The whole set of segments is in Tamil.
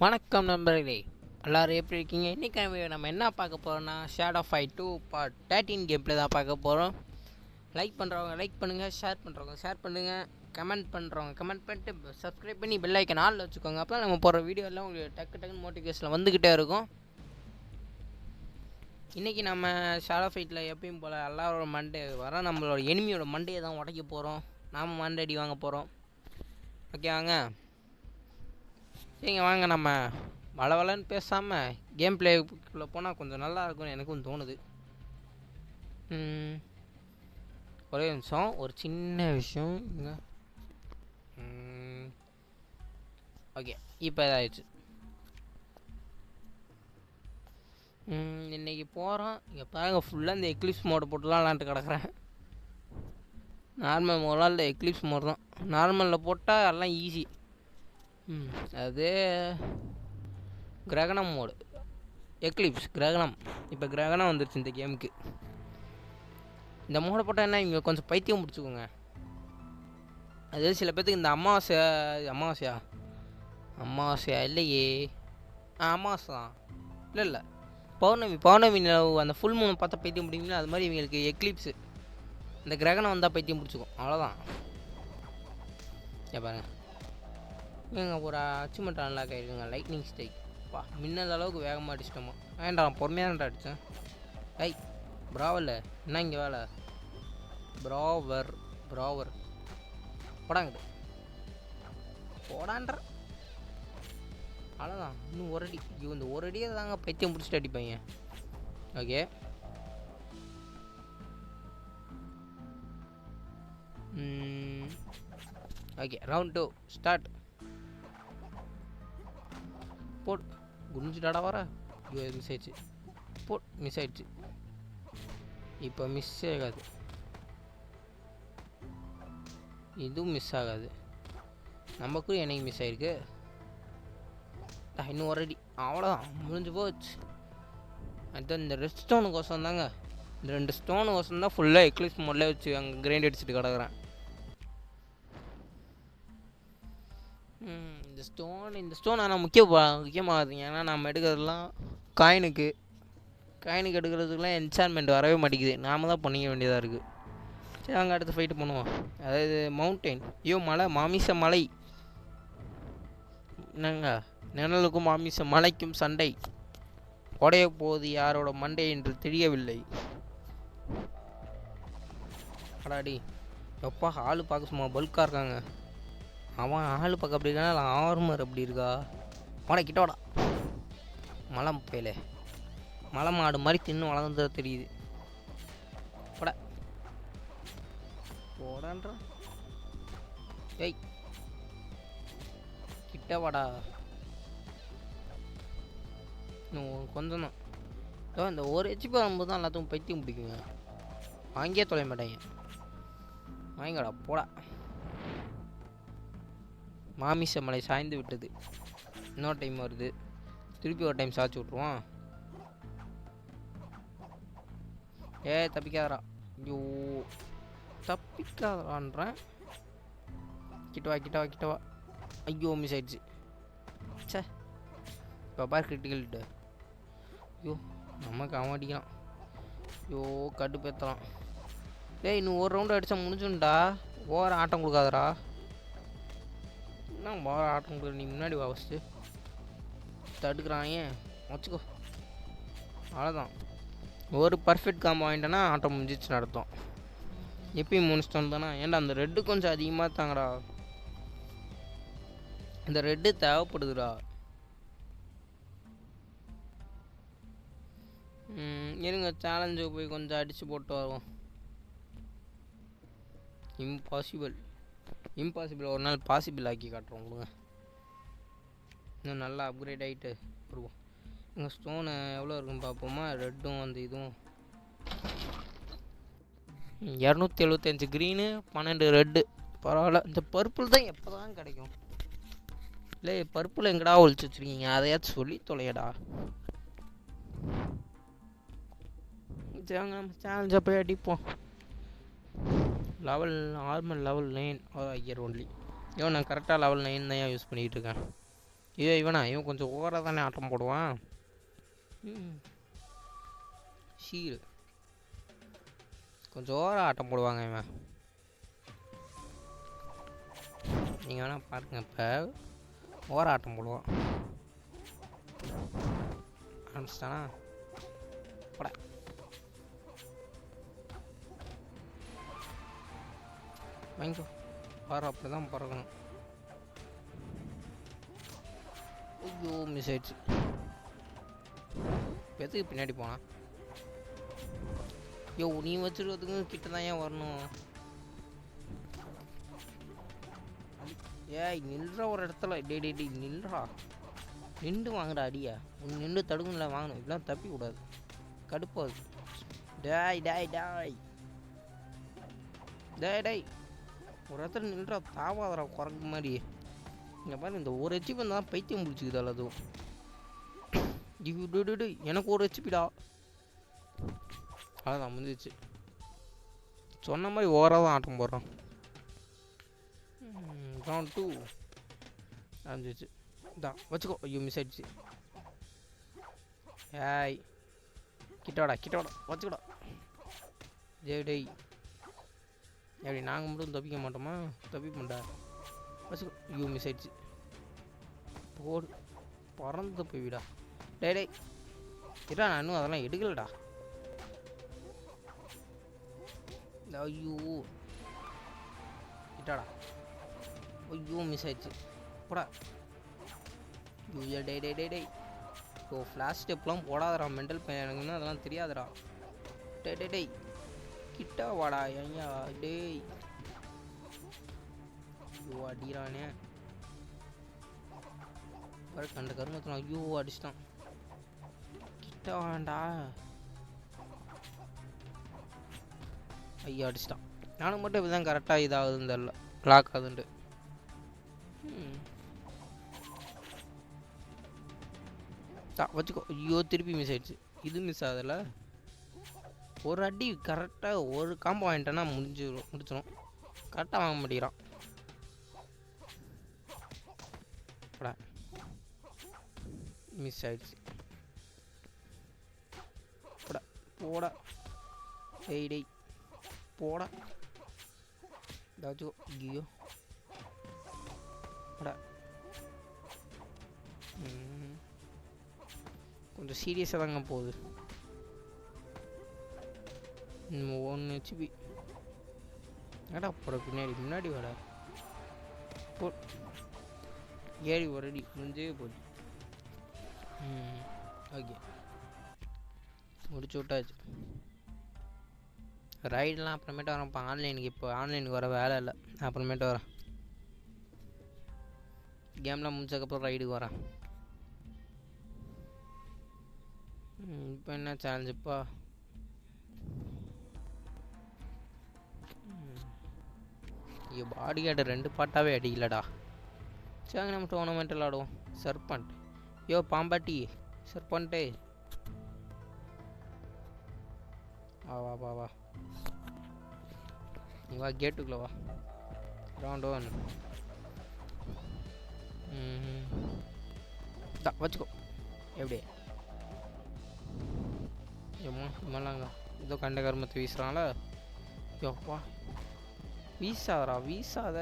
வணக்கம் நண்பர்களே, எல்லோரும் எப்படி இருக்கீங்க? இன்றைக்கி நம்ம என்ன பார்க்க போகிறோம்னா ஷேடோ ஃபைட் 2 பார்ட் 13 கேமில் தான் பார்க்க போகிறோம். லைக் பண்ணுறவங்க லைக் பண்ணுங்கள், ஷேர் பண்ணுறவங்க ஷேர் பண்ணுங்கள், கமெண்ட் பண்ணுறவங்க கமெண்ட் பண்ணிட்டு சப்ஸ்கிரைப் பண்ணி பெல் ஐக்கன் ஆளில் வச்சுக்கோங்க. அப்போ நம்ம போகிற வீடியோலாம் உங்களுக்கு டக்குன்னு நோட்டிஃபிகேஷன் வந்துக்கிட்டே இருக்கும். இன்றைக்கி நம்ம ஷேடோ ஃபைட்டில் எப்பயும் போல் எல்லாரோட மண்டே வர நம்மளோட எனிமியோட மண்டையை தான் உடைக்க போகிறோம். நாம் மண்டடி வாங்க போகிறோம். ஓகே வாங்க, சரிங்க வாங்க, நம்ம வளவலன்னு பேசாமல் கேம் பிளேக்குள்ளே போனால் கொஞ்சம் நல்லா இருக்கும்னு எனக்கும் தோணுது. ஒரே நிமிஷம், ஒரு சின்ன விஷயம் இங்கே. ஓகே, இப்போ இதாகிடுச்சு. இன்றைக்கி போகிறோம். இங்கே பாருங்க, ஃபுல்லாக இந்த எக்லிப்ஸ் மோடை போட்டுலாம் விளாண்டு கிடக்குறேன். நார்மல் மோடெலாம் இல்லை, எக்லிப்ஸ் மோட் தான். நார்மலில் போட்டால் எல்லாம் ஈஸி. அது கிரகணம் மோடு, எக்லிப்ஸ் கிரகணம். இப்போ கிரகணம் வந்துருச்சு இந்த கேமுக்கு. இந்த மோடை போட்டால் என்ன, இங்கே கொஞ்சம் பைத்தியம் முடிச்சுக்கோங்க. அது சில பேர்த்துக்கு இந்த அமாவாசையா இல்லையே, அமாவாசை தான், இல்லை பௌர்ணமி நிலவு, அந்த ஃபுல் மூணு பார்த்தா பைத்தியம் பிடிக்குங்களா, அது மாதிரி இவங்களுக்கு எக்லிப்ஸு இந்த கிரகணம் வந்தால் பைத்தியம் பிடிச்சிக்கும், அவ்வளோதான். பாருங்க, இவங்க ஒரு அச்சீவ்மெண்ட் அன்லாக் ஆகிருக்குங்க, லைட்னிங் ஸ்ட்ரைக். மின்னல் அளவுக்கு வேகமாக அடிச்சிட்டோமா? வேண்டாம், பொறுமையாக தான் அடித்தேன். ப்ராவரில் என்ன இங்கே வேலை? ப்ராவர் போடாங்குது, போடான்ற அவ்வளோதான். இன்னும் ஒரு அடி, இந்த ஒரு அடியே தாங்க பைத்தியம் பிடிச்சிட்டு அடிப்பாங்க. Okay, okay, round 2 start. போட் குனிஞ்சுட்டாடா வர. மிஸ் ஆயிடுச்சு, மிஸ் ஆயிடுச்சு. இப்போ மிஸ் ஆகாது, இதுவும் மிஸ் ஆகாது. நமக்கும் எனக்கு மிஸ் ஆகிருக்கு. இன்னும் ஒரு அடி, அவ்வளோதான், முடிஞ்சு போச்சு. அதுதான் இந்த ரெட் ஸ்டோனுக்கோசம் தாங்க, இந்த 2 ஸ்டோனுக்கோசம் தான் ஃபுல்லாக எக்லிப்ஸ் மோட்லேயே வச்சு அங்கே கிரைண்ட் அடிச்சுட்டு கிடக்குறேன். இந்த ஸ்டோன் ஆனால் முக்கியமாகுதுங்க. ஏன்னா நம்ம எடுக்கிறதுலாம் காயினுக்கு எடுக்கிறதுக்குலாம் என்சான்மெண்ட் வரவே மாட்டேங்குது. நாம் தான் பண்ணிக்க வேண்டியதாக இருக்குது. சரி, அங்கே அடுத்து ஃபைட்டு பண்ணுவோம். அதாவது மவுண்டெயின், மலை, மாமிச மலை. என்னங்க, நிழலுக்கும் மாமிச மலைக்கும் சண்டை. உடைய போது யாரோட மண்டை என்று தெரியவில்லை. அடாடி எப்பா, ஆள் பார்க்க சும்மா பல்காக இருக்காங்க. அவன் ஆள் பார்க்க அப்படி இருக்கா, ஆர்மர் அப்படி இருக்கா? வாடா கிட்ட வாடா. மலம் பேலே, மலை மாடு மாதிரி தின்னு வளர்ந்து தெரியுது. போடான்ற கிட்ட வாடா. இன்னும் கொஞ்சம் தான். இந்த ஒரு ஹெச்பி வரும்போது தான் எல்லாத்துக்கும் பைத்தியம் பிடிக்குங்க. வாங்கியே தொலைய மாட்டாங்க. வாங்கிக்கடா போடா. மாமிச மலை சாய்ந்து விட்டது. இன்னொரு டைம் வருது, திருப்பி ஒரு டைம் சாய்ச்சி விட்ருவான். தப்பிக்காதரா. ஐயோ, தப்பிக்காதரான்றேன். கிட்ட வா. ஐயோ, மிஸ் ஆயிடுச்சு. சே, இப்போ பார் கிரிட்டிக்கல்ட்டு. ஐயோ, நமக்கு அவன் அடிக்கிறான். ஐயோ, கடுப்பேற்றலாம். இன்னும் ஒரு ரவுண்டு அடித்தா முடிஞ்சுண்டா. ஓவர ஆட்டம் கொடுக்காதரா. என்ன ஓவர ஆட்டம் கொடுக்குற, நீ முன்னாடி வா ஃபஸ்ட்டு. தடுக்கிறான், வச்சுக்கோ. அவ்வளோதான், ஒரு பர்ஃபெக்ட் காம்போ வாங்கிட்டேன்னா ஆட்டம் முடிஞ்சிச்சு நடத்தும். எப்பயும் 3 ஸ்டோன் தானே. ஏன்டா அந்த ரெட்டு கொஞ்சம் அதிகமாக தாங்கடா, இந்த ரெட்டு தேவைப்படுதுடா. இருங்க, சேலஞ்சு போய் கொஞ்சம் அடித்து போட்டு வருவோம். இம்பாசிபிள் ஒரு நாள் பாசிபிள் ஆக்கி காட்டுறோம். கொடுங்க, இன்னும் நல்லா அப்கிரேட் ஆகிட்டு வருவோம். எங்கள் ஸ்டோனு எவ்வளோ இருக்குன்னு பார்ப்போமா? ரெட்டும் அந்த இதுவும் 275 க்ரீனு, 12 ரெட்டு. பரவாயில்ல. இந்த பர்பிள் தான் எப்போ தான் கிடைக்கும்? இல்லை, பர்பிள் எங்கடா ஒழிச்சு வச்சுருக்கீங்க? அதையாச்சும் சொல்லி தொலையடா. நம்ம சேலஞ்சை போய் அடிப்போம். ஆர்மல் லெவல் 9 ஐயர் ஒன்லி. நான் கரெக்டாக லெவல் 9 தான் யூஸ் பண்ணிகிட்டு இருக்கேன். இவன் கொஞ்சம் ஓவராக தானே ஆட்டம் போடுவான். ஷீரு கொஞ்சம் ஓவராக ஆட்டம் போடுவாங்க இவன். நீங்கள் வேணால் பாருங்க, இப்போ ஓவராக ஆட்டம் போடுவான். ஆரம்பிச்சிட்டானா பட வாங்கிக்கோ. பாரு அப்படி தான் பறக்கணும். ஐயோ மிஸ் ஆயிடுச்சு. எதுக்கு பின்னாடி போனா? ஐயோ நீ வச்சுருக்கிறதுக்கு கிட்ட தான் ஏன் வரணும்? ஏய் நில்றா ஒரு இடத்துல. டே நில்றா. நின்று வாங்குற அடியா. நின்று தடுக்கல வாங்கணும். இப்படிலாம் தப்பி கூடாது. கடுப்பாது. டாய் ஒரு இடத்துல நின்றா தாவாதரா குறைக்க மாதிரி. இங்கே பாரு இந்த ஒரு ஹெச்பி தான் பைத்தியம் முடிச்சுக்குதால் அதுவும். எனக்கு ஒரு ஹெச்பிடா. அதான் முடிஞ்சிச்சு. சொன்ன மாதிரி ஓவராக தான் ஆட்டம் போடுறான். ரவுண்ட் 2 ஆரம்பிச்சிச்சு. இதான் வச்சுக்கோ. ஐயோ மிஸ் ஆயிடுச்சு. ஏய் கிட்டவாடா வச்சுக்கோடா. டேய் எப்படி நாங்கள் மட்டும் தப்பிக்க மாட்டோமா? தப்பிப்போண்டா. வச்சுக்கோ. ஐயோ மிஸ் ஆயிடுச்சு. போடு பறந்து போய் விடா. டேய் இதா நான் இன்னும் அதெல்லாம் எடுக்கலடா. ஐயோ கிட்டாடா. ஐயோ மிஸ் ஆயிடுச்சு. போடா. ஐயோ டே ஓ ஃப்ளாஷ் ஸ்டெப்லாம் போடாதடா. மெண்டல் பையனுக்குன்னு அதெல்லாம் தெரியாதுடா. டேய் கிட்ட வாடா. ஐயா டேய் ஐயோ அடிக்கிறானே பாரு. கண்ட கருமத்தில் ஐயோ அடிச்சிட்டான். கிட்ட வாண்டா. ஐயோ அடிச்சிட்டான். நானும் மட்டும் இப்படி தான் கரெக்டாக இதாகுதுன்னு தெரில. லாக் ஆகுதுன்ட்டு. வச்சுக்கோ. ஐயோ திருப்பி மிஸ் ஆயிடுச்சு. இது மிஸ் ஆகுதுல்ல. ஒரு அடி கரெக்டாக ஒரு காம்போ வாங்கிட்டேன்னா முடிச்சிடும். கரெக்டாக வாங்க மாட்டேங்கிறான். மிஸ் ஆயிடுச்சு. போடா டேய் போடா. ஏதாச்சும் ஐயோ போடா. கொஞ்சம் சீரியஸாக தாங்க போகுது. 1 ஹெச்பி. ஏடா போட முன்னாடி வாடா. போ ஏறி ஒரு அடி முடிஞ்சே போச்சு. ஓகே முடிச்சு விட்டாச்சு. ரைடெலாம் அப்புறமேட்டு வரேன். இப்போ ஆன்லைனுக்கு வர வேலை இல்லை. அப்புறமேட்டு வரேன். கேம்லாம் முடிச்சதுக்கப்புறம் ரைடுக்கு வரேன். இப்போ என்ன சேலஞ்சுப்பா? ஐயோ பாடி கார்டு 2 பாட்டாகவே அடிக்கலடா. சரி நம்ம டோர்னமெண்ட் விளாடுவோம். சர்பண்ட். யோ பாம்பாட்டி சர்பண்ட்டே வா நீ வா. கேட்டுக்குள்ள வா. ரவுண்ட் 1 வச்சுக்கோ. எப்படி இம்மாங்க ஏதோ கண்ட கருமத்தை வீசுறாங்கள. யோப்பா வீசாத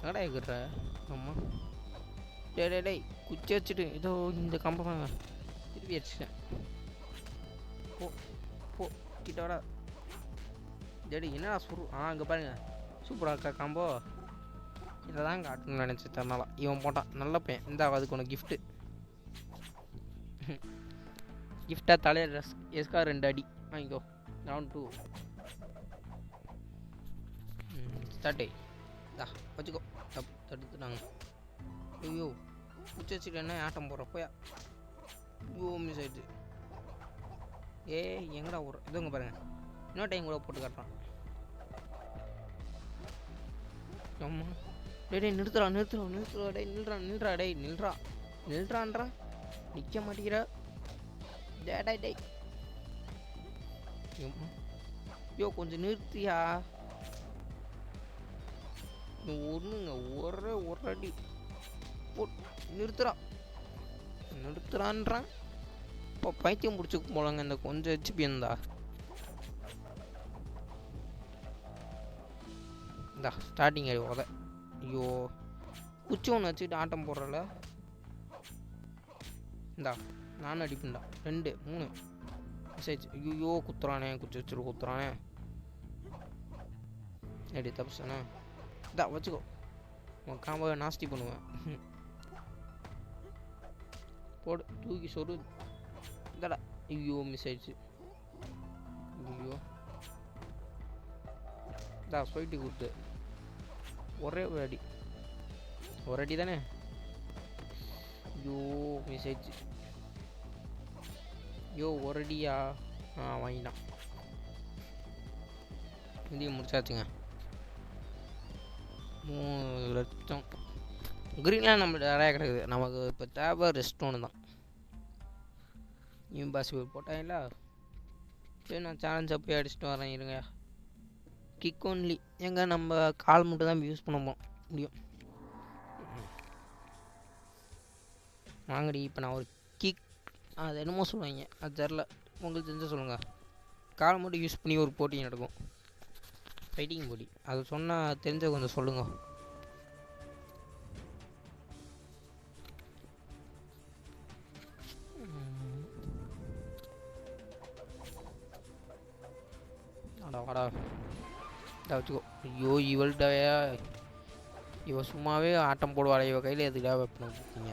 கடை இருக்கிற. ஆமாம் டேய் குச்சி வச்சுட்டு ஏதோ இந்த கம்பம் திருப்பி வச்சுட்டேன். போ கிட்டோட டேடி என்னடா இங்கே பாருங்க சூப்பராக இருக்கா காம்போ. இதை தான் காட்டணும்னு நினச்சி தரனால இவன் போட்டான். நல்ல பையன். இந்த அதுக்கு ஒன்று கிஃப்டாக தலையில் எஸ்கா 2 அடி வாங்கிக்கோ. ரவுண்ட் 2 ஸ்டார்டே. வச்சுக்கோ. தடுத்துட்டாங்க. ஐயோ குச்சி வச்சுட்டு என்ன ஆட்டம் போடுற போயா. ஐயோ மிஸ் ஆயிடுச்சு. எங்கடா ஒரு இதுங்க பாருங்க. இன்னொரு டைம் கூட போட்டு காட்டுறான். ஆமாம் டேய் நிறுத்துறா. டேய் நில்றான்றா. நிற்க மாட்டேங்கிற. டேய் ஐயோ கொஞ்சம் நிறுத்தியா. ஒன்றுங்க ஒரு அடி நிறுத்துறான்றான். இப்போ பைத்தியம் பிடிச்சிக்கு போலங்க இந்த கொஞ்சம் ஹெச்பி இருந்தா. இந்தா ஸ்டார்டிங் ஆகி உத. ஐயோ குச்சி ஒன்று வச்சுக்கிட்டு ஆட்டம் போடுறல. இந்தா நானும் அடிப்பேன்டா. 2 3 மெசேஜ். ஐயோ குத்துறானே, குச்சி வச்சுரு குத்துறானே. எப்படி தப்புச்சானே? இந்தா வச்சுக்கோ. உன் காம்பாவை நாஸ்தி பண்ணுவேன். போடு தூக்கி சொரு. இந்தடா. ஐயோ மிஸ் ஆயிடுச்சு. ஐயோ இந்தா சொல்லிட்டு கொடுத்து ஒரே ஒரு அடி. ஒரு அடி தானே. ஐயோ மிஸ் ஆயிடுச்சு. ஐயோ ஒரு அடியா. வாங்கிட்டான். இதையும் முடிச்சாச்சுங்க. 3 லட்சம் க்ரீன்லாம் நம்மளுக்கு நிறையா கிடக்குது. நமக்கு இப்போ தேவை ரெஸ்ட் ஒன்று தான். இம்பாசிபிள் போட்டாங்களா? சரி நான் சேலஞ்சை போய் அடிச்சுட்டு வரேன் இருங்க. Kick only. எங்கே நம்ம கால் மட்டும் தான் யூஸ் பண்ண முடியும். வாங்கடி. இப்போ நான் ஒரு கிக் அது என்னமோ சொல்லுவாங்க, அது தெரில, உங்களுக்கு தெரிஞ்ச சொல்லுங்கள். கால் மட்டும் யூஸ் பண்ணி ஒரு போட்டி நடக்கும், ஃபைட்டிங் போட்டி. அது சொன்னால் தெரிஞ்ச கொஞ்சம் சொல்லுங்கள். வாடா இதை வச்சுக்கோ. ஐயோ இவள்கிட்டயா, இவ சும்மாவே ஆட்டம் போடுவாள். இவ கையில் எதுக்காக வெப்பனை கொடுத்தீங்க?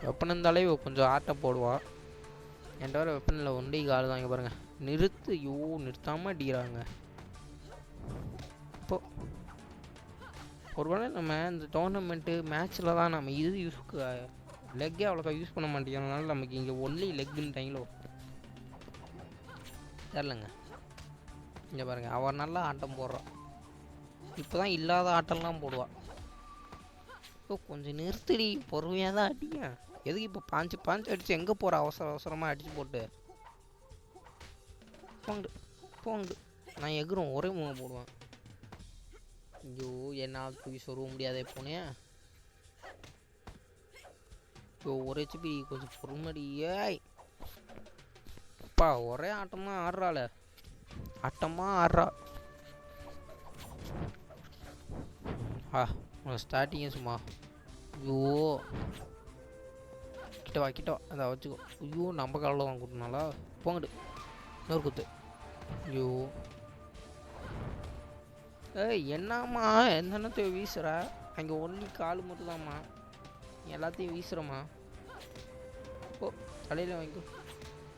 வெப்பன் இருந்தாலே இவ கொஞ்சம் ஆட்டம் போடுவா. என்கிட்ட வர வெப்பனில் ஒண்டி கால் தான். இங்கே பாருங்கள். நிறுத்து. ஐயோ நிறுத்தாமல் அடிக்கிறாங்க. இப்போ ஒரு வேளை நம்ம இந்த டோர்னமெண்ட்டு மேட்ச்சில் தான் நம்ம இது லெக்கே அவ்வளோக்கா யூஸ் பண்ண மாட்டேங்கிறதுனால நமக்கு இங்கே ஒன்லி லெக்குன்ட்டாங்களோ தெரிலங்க. இங்கே பாருங்கள், அவள் நல்லா ஆட்டம் போடுறான். இப்போ தான் இல்லாத ஆட்டம்லாம் போடுவாள். இப்போ கொஞ்சம் நிறுத்தடி, பொறுமையாக தான் அடிங்க. எதுக்கு இப்போ பாஞ்சு அடித்து எங்கே போகிற? அவசரமாக அடித்து போட்டு போங்கு. நான் எகுரும் ஒரே மூணு போடுவேன். ஐயோ என்னால் தூக்கி சொருவ முடியாதே போனே. ஐயோ ஒரே ஹெச்பி, கொஞ்சம் பொறுமடியே. அப்பா ஒரே ஆட்டமாக ஆடுறாள். ஆடுறா. ஸ்டார்டிங்கே சும்மா. ஐயோ கிட்ட வா அதை வச்சுக்கோ. ஐயோ நம்ம காலில் தான் கொடுத்தனாலா. போங்கட்டு இன்னொரு குத்து. ஐயோ என்னம்மா என்னத்தையும் வீசுற? அங்கே ஒன்லி கால் மட்டும் தான்மா, எல்லாத்தையும் வீசுகிறம்மா. ஓ தலையில் வாங்கிக்கோ.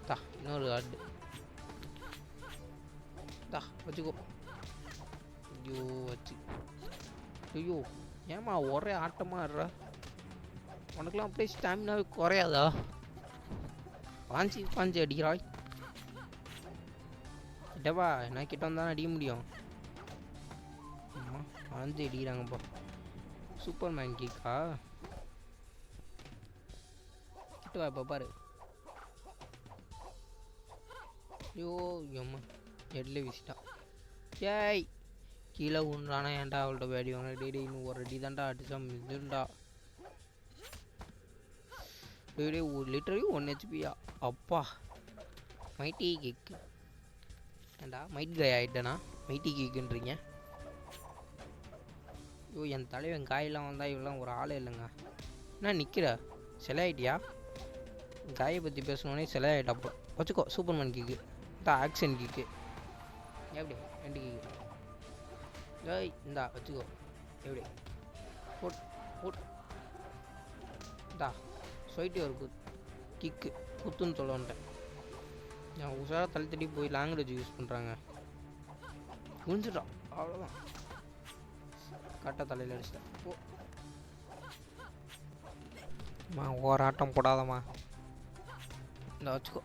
தா இன்னொரு ஆடு தா வச்சுக்கோ. ஐயோ வச்சு. ஐயோ ஏம்மா ஒரே ஆட்டமாக ஆடுற? உனக்குலாம் அப்படியே ஸ்டாமினாவே குறையாதா? பாஞ்சு அடிக்கிறாய். கிட்டவா, நான் கிட்ட வந்தாலும் அடிக்க முடியும். ஆமாம் பாஞ்சு அடிக்கிறாங்கப்பா. Super man கிக்கா. கிட்டவா இப்போ பாரு. ஐயோ அம்மா ஹெட்ல வீசிட்டான். ஏய் கீழே உண்டானா ஏன்டா அவள்கிட்ட வேடி வாங்க. டெய்லி இன்னும் ஒரு அடி தான்டா அடிச்சா மிதுண்டா. Daily literally 1 ஹெச்பியா. அப்பா மைட்டி கிக்கு. ஏண்டா மைட் காய் ஆகிட்டேனா? மைட்டி கிக்குன்றீங்க. ஐயோ என் தலைவன் காயெல்லாம் வந்தால் இவெல்லாம் ஒரு ஆளே இல்லைங்க. என்ன நிற்கிற? சிலை ஆகிட்டியா? காயை பற்றி பேசணுன்னே சிலை ஆகிட்டாப்போ. வச்சுக்கோ சூப்பர்மேன் கிக்கு. தான் ஆக்ஷன் கிக்கு. எப்படி 2 கிக்கு. ஏய் இந்தா வச்சுக்கோ. எப்படி போட் இந்தா சொல்லிட்டு ஒரு கிக்கு குத்துன்னு சொல்ல வந்துட்டேன். நான் உஷாராக தள்ளி போய் லாங்குவேஜ் யூஸ் பண்ணுறாங்க. புரிஞ்சுட்டான் அவ்வளோதான். கரெக்டாக தலையில் அடிச்சிட்டேன். ஓமா ஓராட்டம் போடாதம்மா. இந்த வச்சுக்கோ.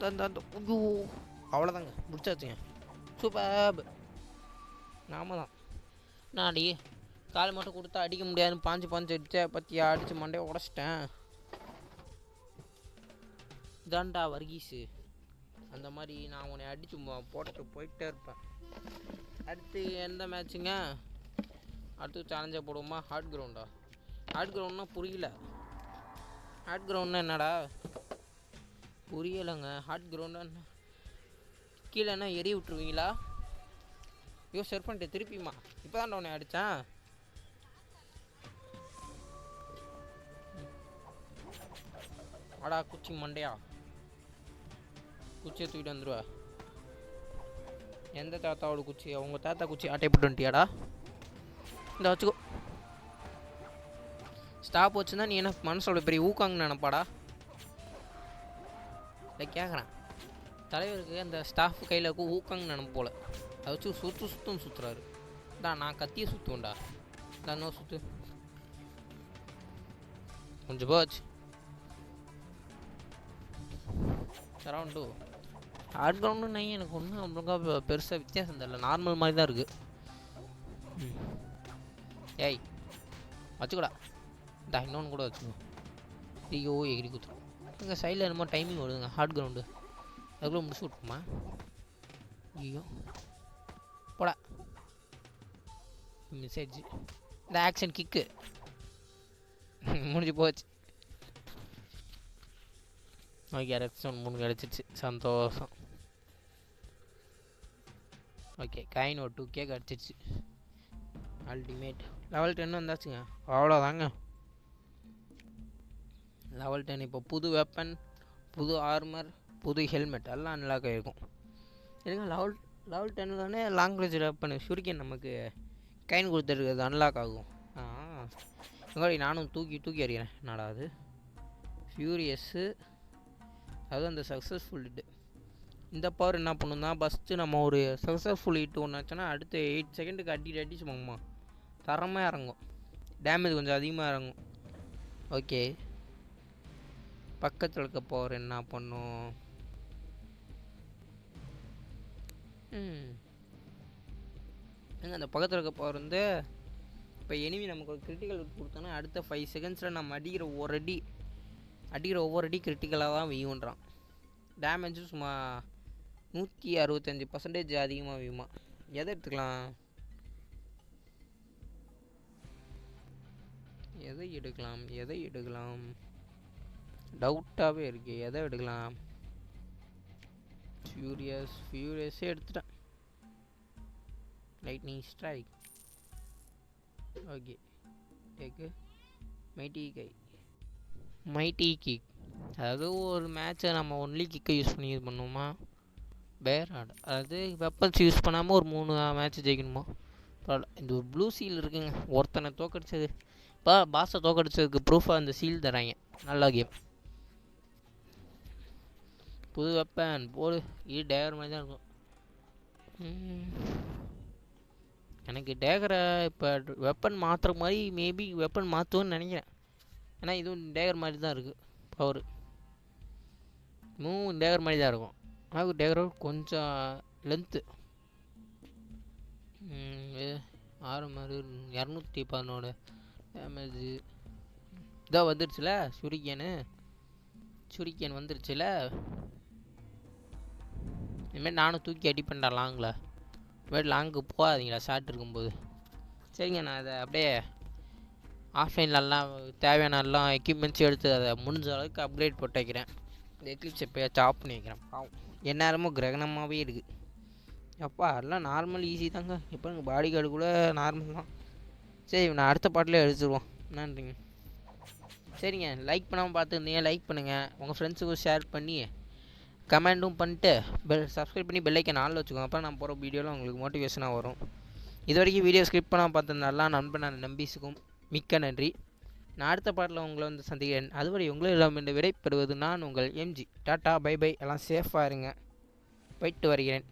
ஐயோ அவ்வளோதாங்க, முடிச்சாச்சுங்க. சூப்பர். நாம தான் நான் அடி கால் மட்டும் கொடுத்தா அடிக்க முடியாதுன்னு பாஞ்சு அடித்தேன். பற்றியா அடித்து மண்டையை உடச்சிட்டேன். இதாண்டா வர்கீஸு. அந்த மாதிரி நான் உன்னை அடித்து போட்டு போயிட்டே இருப்பேன். அடுத்து எந்த மேட்ச்சுங்க? அடுத்து சேலஞ்சாக போடுவோமா? ஹார்ட் கிரவுண்டா? ஹார்ட் கிரவுண்ட்னா புரியல. ஹார்ட் கிரவுண்ட்னா என்னடா? புரியலைங்க. ஹார்ட் கிரவுண்டா கீழேன்னா எரி விட்டுருவீங்களா? ஐயோ செர் பண்ணிட்டு திருப்பிமா. இப்போ தான் உன்னை அடித்தேன். அடா குச்சி மண்டையா, குச்சியை தூக்கிட்டு வந்துடுவா. எந்த தாத்தாவோட குச்சி? அவங்க தாத்தா குச்சி ஆட்டை போட்டு வந்துட்டியாடா? இந்த வச்சுக்கோ. ஸ்டாப் வச்சுருந்தா நீ என்ன மனசோட பெரிய ஊக்காங்கன்னு நினப்பாடா? இல்லை கேட்குறேன். தலைவருக்கு அந்த ஸ்டாஃப் கையில் இருக்கும் ஊக்காங்கன்னு நினப்பு போல். அதை வச்சு சுற்றும் சுற்றுறாரு. தான் நான் கத்தியை சுற்றுவேன்டா. தான் இன்னும் சுற்று கொஞ்சம் போச்சு. அரௌண்டு ஹார்ட் கிரவுண்டு நான் எனக்கு ஒன்றும் அவ்வளோக்கா பெருசாக வித்தியாசம் தெரியல. நார்மல் மாதிரி தான் இருக்குது. ஏய் வச்சுக்கூடா. இந்த இன்னொன்று கூட வச்சுக்கோ. ஐயோ எகிரி குத்துரும். எங்கள் சைடில் என்னமோ டைமிங் வருதுங்க. ஹார்ட் கிரவுண்டு அதுக்குள்ளே முடிச்சு விட்ருமா? ஐயோ போடா. மிஸ் ஆயிடுச்சு. இந்த ஆக்ஷன் கிக்கு முடிஞ்சு போச்சு. ஓகே ரெக்ஸன் 3 கிடச்சிச்சு. சந்தோஷம். ஓகே காயின் ஒரு 2K கிடச்சிச்சு. அல்டிமேட் லெவல் 10 வந்தாச்சுங்க. அவ்வளோதாங்க லெவல் 10. இப்போ புது வெப்பன், புது ஆர்மர், புது ஹெல்மெட் எல்லாம் அன்லாக் ஆகிருக்கும். இல்லைங்க லெவல் 10 தானே லாங் ரேஞ்ச் வெப்பன் ஷூரிகன் நமக்கு கைன் கொடுத்துருக்குறது அன்லாக் ஆகும். எங்கடி நானும் தூக்கி அறிகிறேன். என்னடா அது ஃபியூரியஸ்ஸு, அதுவும் அந்த சக்ஸஸ்ஃபுல் ஹிட்டு. இந்த பவர் என்ன பண்ணுன்னா ஃபஸ்ட்டு நம்ம ஒரு சக்ஸஸ்ஃபுல் ஹிட் ஒன்று ஆச்சுன்னா அடுத்து 8 செகண்டுக்கு அடிச்சு போங்கம்மா தரமாக இறங்கும். டேமேஜ் கொஞ்சம் அதிகமாக இறங்கும். ஓகே பக்கத்தில் இருக்க பவர் என்ன பண்ணும்? அந்த பக்கத்தில் இருக்க பவர் வந்து இப்போ எனிமி நமக்கு ஒரு கிரிட்டிக்கல் கொடுத்தோன்னா அடுத்த 5 செகண்ட்ஸில் நம்ம அடிக்கிற ஒவ்வொரு அடி கிரிட்டிக்கலாக தான் வீயுன்றான். டேமேஜும் சும்மா 165% அதிகமாக வீயுமா. எதை எடுத்துக்கலாம்? எதை எடுக்கலாம் டவுட்டாகவே இருக்கு. எதை எடுக்கலாம்? ஃபியூரியஸே எடுத்துட்டேன். Lightning strike. ஓகே டேக்கு மைட்டி கிக். அதாவது ஒரு மேட்ச்சை நம்ம ஒன்லி கிக்கை யூஸ் பண்ணி இது பண்ணுவோமா? பேர் ஆட் அதாவது வெப்பன்ஸ் யூஸ் பண்ணாமல் ஒரு 3 மேட்ச் ஜெயிக்கணுமா? பரவாயில்ல. இந்த ஒரு ப்ளூ சீல் இருக்குங்க. ஒருத்தனை தோக்கடிச்சது இப்போ பாஸை தோக்கடிச்சதுக்கு ப்ரூஃபாக அந்த சீல் தராங்க. நல்லா கேம். புது வெப்பன் போடு. இது டேகர் மாதிரி தான் இருக்கும். எனக்கு டேகரை இப்போ வெப்பன் மாற்றுற மாதிரி மேபி வெப்பன் மாற்றுவோன்னு நினைக்கிறேன். ஏன்னா இதுவும் டேகர் மாதிரி தான் இருக்குது. பவர் டேகர் மாதிரி தான் இருக்கும். ஆனால் டேகரோட கொஞ்சம் லென்த்து. 6 211 டேமேஜு இதாக வந்துருச்சுல. ஷூரிகேன் வந்துருச்சுல. இனிமேல் நானும் தூக்கி அடிப்பேன்டா லாங்கில். இனிமேல் லாங்கு போகாதீங்களா ஷார்ட் இருக்கும்போது. சரிங்க நான் அதை அப்படியே ஆஃப்லைன்லலாம் தேவையான எல்லாம் எக்யூப்மெண்ட்ஸ் எடுத்து அதை முடிஞ்ச அளவுக்கு அப்கிரேட் போட்டு வைக்கிறேன். இந்த எக்லிப்ஸ் எப்போயாச்சும் ஆஃப் பண்ணி வைக்கிறேன். பாவம் எந்நேரமும் கிரகணமாகவே இருக்குது. அப்பா அதெல்லாம் நார்மல் ஈஸி தாங்க. இப்போ எங்கள் பாடி கார்டு கூட நார்மல் தான். சரி நான் அடுத்த பாட்டிலே எடுத்துருவோம். நன்றிங்க. சரிங்க லைக் பண்ணாமல் பார்த்துருந்தீங்க லைக் பண்ணுங்கள். உங்கள் ஃப்ரெண்ட்ஸுக்கும் ஷேர் பண்ணி கமெண்ட்டும் பண்ணிட்டு சப்ஸ்கிரைப் பண்ணி பெல்லைக்கன் ஆளில் வச்சுக்கோங்க. அப்போ நான் போகிற வீடியோவில் உங்களுக்கு மோட்டிவேஷனாக வரும். இது வரைக்கும் வீடியோ ஸ்கிரிப்ட் பண்ணாமல் பார்த்துருந்தா நண்பன் நம்பிசுக்கும் மிக்க நன்றி. நான் அடுத்த பாட்டில் உங்களை வந்து சந்திக்கிறேன். அதுவரை உங்களிடம் இந்த விடைபெறுவது நான் உங்கள் MG. Tata bye by. எல்லாம் சேஃபாக இருங்க. போயிட்டு வருகிறேன்.